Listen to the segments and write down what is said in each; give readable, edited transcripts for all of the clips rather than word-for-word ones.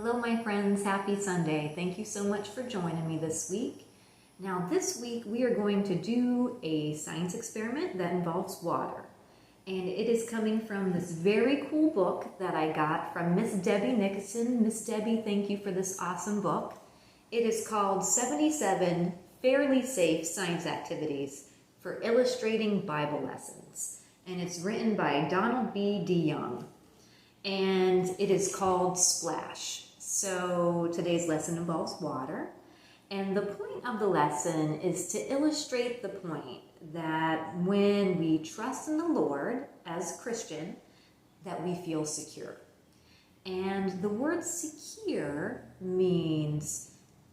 Hello my friends, happy Sunday. Thank you so much for joining me this week. Now this week we are going to do a science experiment that involves water. And it is coming from this very cool book that I got from Miss Debbie Nickerson. Miss Debbie, thank you for this awesome book. It is called 77 Fairly Safe Science Activities for Illustrating Bible Lessons. And it's written by Donald B. DeYoung. And it is called Splash. So today's lesson involves water. And the point of the lesson is to illustrate the point that when we trust in the Lord as Christian, that we feel secure. And the word secure means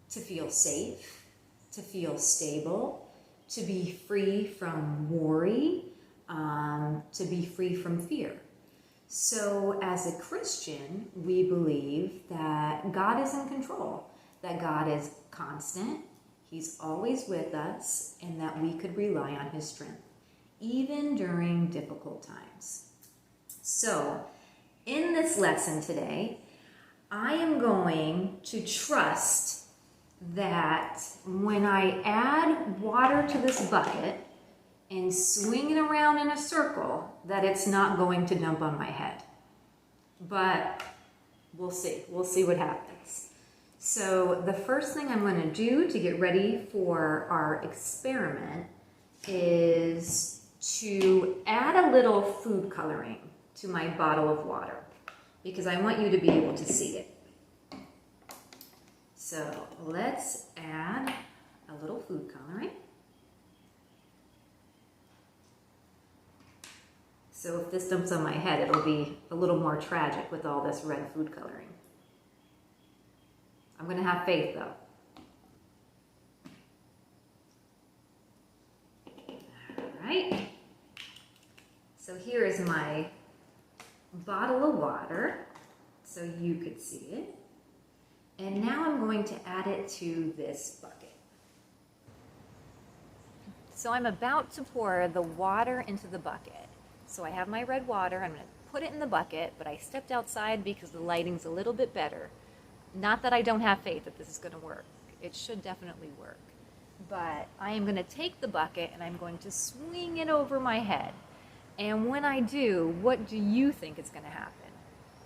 to feel safe, to feel stable, to be free from worry, to be free from fear. So as a Christian, we believe that God is in control, that God is constant, He's always with us, and that we could rely on His strength, even during difficult times. So, in this lesson today, I am going to trust that when I add water to this bucket and swing it around in a circle, that it's not going to dump on my head. But we'll see. We'll see what happens. So the first thing I'm going to do to get ready for our experiment is to add a little food coloring to my bottle of water, because I want you to be able to see it. So let's add a little food coloring. So if this dumps on my head, it'll be a little more tragic with all this red food coloring. I'm going to have faith though. All right. So here is my bottle of water, so you could see it. And now I'm going to add it to this bucket. So I'm about to pour the water into the bucket. So I have my red water, I'm going to put it in the bucket, but I stepped outside because the lighting's a little bit better. Not that I don't have faith that this is going to work. It should definitely work. But I am going to take the bucket and I'm going to swing it over my head. And when I do, what do you think is going to happen?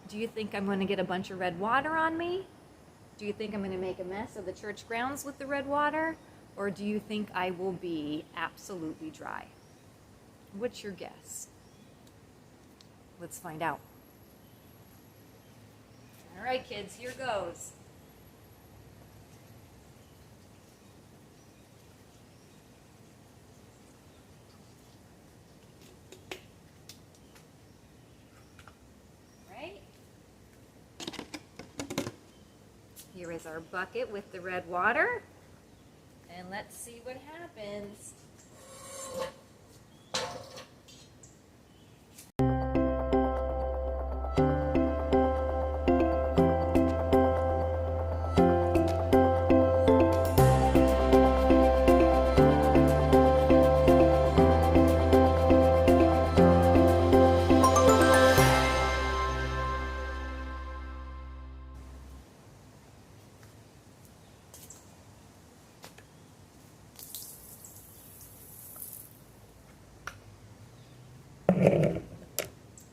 Do you think I'm going to get a bunch of red water on me? Do you think I'm going to make a mess of the church grounds with the red water? Or do you think I will be absolutely dry? What's your guess? Let's find out. All right, kids, here goes. Right? Here is our bucket with the red water. And let's see what happens.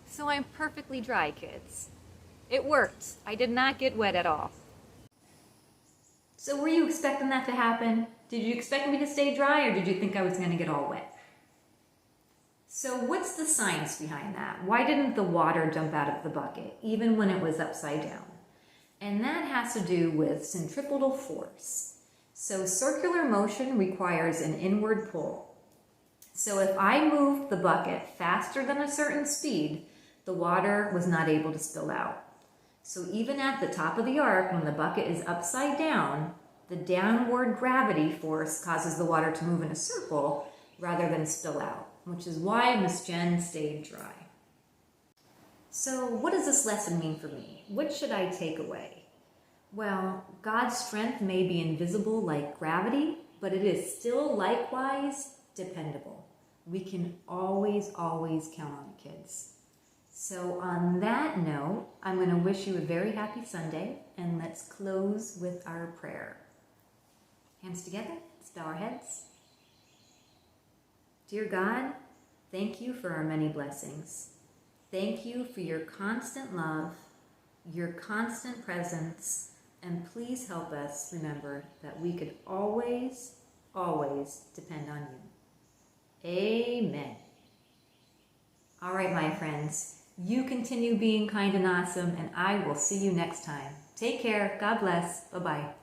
So I'm perfectly dry, kids. It worked. I did not get wet at all. So were you expecting that to happen? Did you expect me to stay dry, or did you think I was going to get all wet? So what's the science behind that? Why didn't the water dump out of the bucket, even when it was upside down? And that has to do with centripetal force. So circular motion requires an inward pull. So if I moved the bucket faster than a certain speed, the water was not able to spill out. So even at the top of the ark, when the bucket is upside down, the downward gravity force causes the water to move in a circle rather than spill out, which is why Miss Jen stayed dry. So what does this lesson mean for me? What should I take away? Well, God's strength may be invisible like gravity, but it is still likewise dependable. We can always count on it, kids. So on that note, I'm going to wish you a very happy Sunday, and let's close with our prayer. Hands together, let's bow our heads. Dear God, thank you for our many blessings. Thank you for your constant love, your constant presence, and please help us remember that we could always, always depend on you. Amen. All right, my friends. You continue being kind and awesome, and I will see you next time. Take care. God bless. Bye-bye.